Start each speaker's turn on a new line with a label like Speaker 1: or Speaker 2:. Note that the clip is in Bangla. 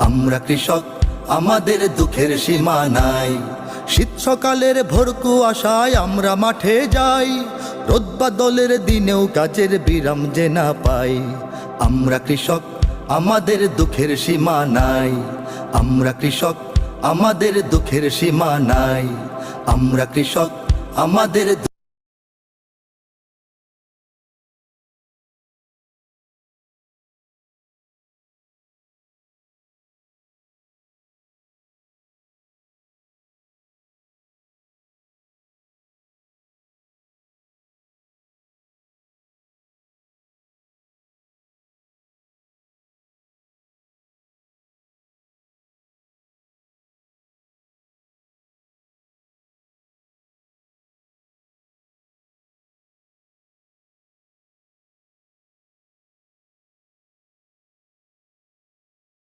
Speaker 1: আমরা কৃষক, আমাদের দুঃখের সীমা নাই। শীত সকালের ভোর কুয়াশায় আমরা মাঠে যাই, রোদ বাদলের দিনেও কাজের বিরাম যে না পাই। আমরা কৃষক, আমাদের দুঃখের সীমা নাই। আমরা কৃষক, আমাদের দুঃখের সীমা নাই। আমরা কৃষক, আমাদের